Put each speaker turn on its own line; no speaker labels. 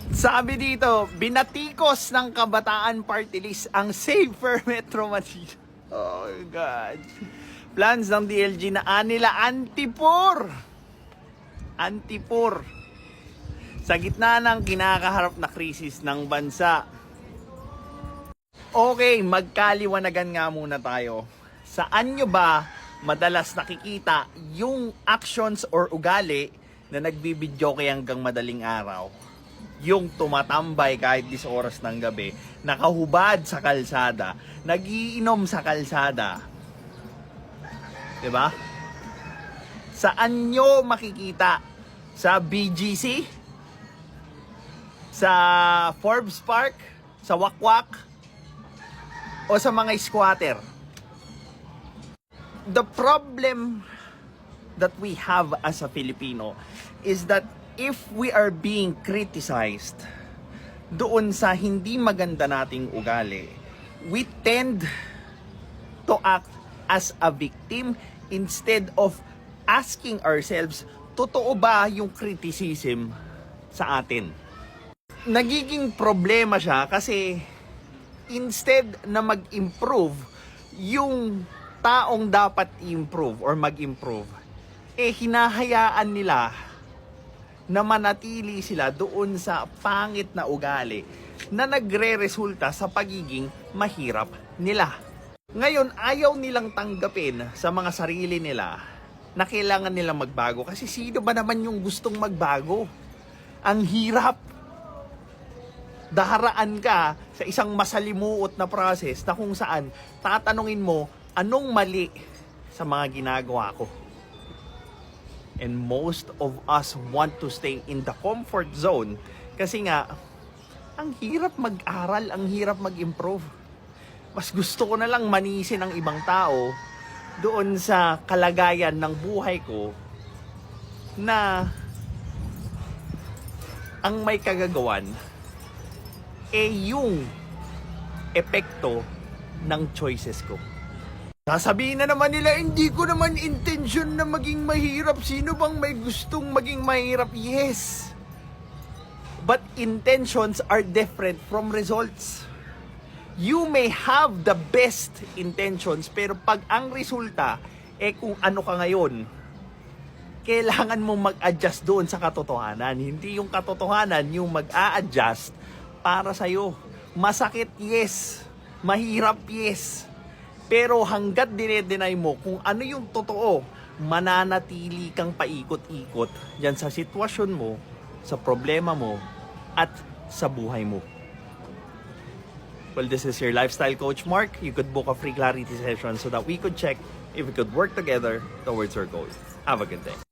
Sabi dito, binatikos ng Kabataan Party List ang Safer Metro Manila. Oh my God. Plans ng DLG na anila antipor. Antipor. Sa gitna ng kinakaharap na krisis ng bansa. Okay, magkaliwanagan nga muna tayo. Saan nyo ba madalas nakikita yung actions or ugali na nagbibidyo kay hanggang madaling araw? Yung tumatambay kahit 10 oras ng gabi, nakahubad sa kalsada, nagiinom sa kalsada. 'Di ba? Saan nyo makikita? Sa BGC? Sa Forbes Park? Sa Wakwak? O sa mga squatter? The problem that we have as a Filipino is that if we are being criticized doon sa hindi maganda nating ugali, we tend to act as a victim instead of asking ourselves, totoo ba yung criticism sa atin? Nagiging problema siya kasi instead na mag-improve yung taong dapat improve or mag-improve, hinahayaan nila na manatili sila doon sa pangit na ugali na nagre-resulta sa pagiging mahirap nila. Ngayon, ayaw nilang tanggapin sa mga sarili nila na kailangan nilang magbago. Kasi sino ba naman yung gustong magbago? Ang hirap. Daharaan ka sa isang masalimuot na process na kung saan tatanungin mo, anong mali sa mga ginagawa ko? And most of us want to stay in the comfort zone kasi nga, ang hirap mag-aral, ang hirap mag-improve. Mas gusto ko na lang manisin ang ibang tao doon sa kalagayan ng buhay ko na ang may kagagawan yung epekto ng choices ko. Sasabihin na naman nila, hindi ko naman intention na maging mahirap. Sino bang may gustong maging mahirap? Yes. But intentions are different from results. You may have the best intentions, pero pag ang resulta, kung ano ka ngayon, kailangan mo mag-adjust doon sa katotohanan. Hindi yung katotohanan yung mag-a-adjust para sa'yo. Masakit, yes. Mahirap, yes. Pero hanggat dinedeny mo kung ano yung totoo, mananatili kang paikot-ikot dyan sa sitwasyon mo, sa problema mo, at sa buhay mo. Well, this is your lifestyle coach, Mark. You could book a free clarity session so that we could check if we could work together towards our goal. Have a good day.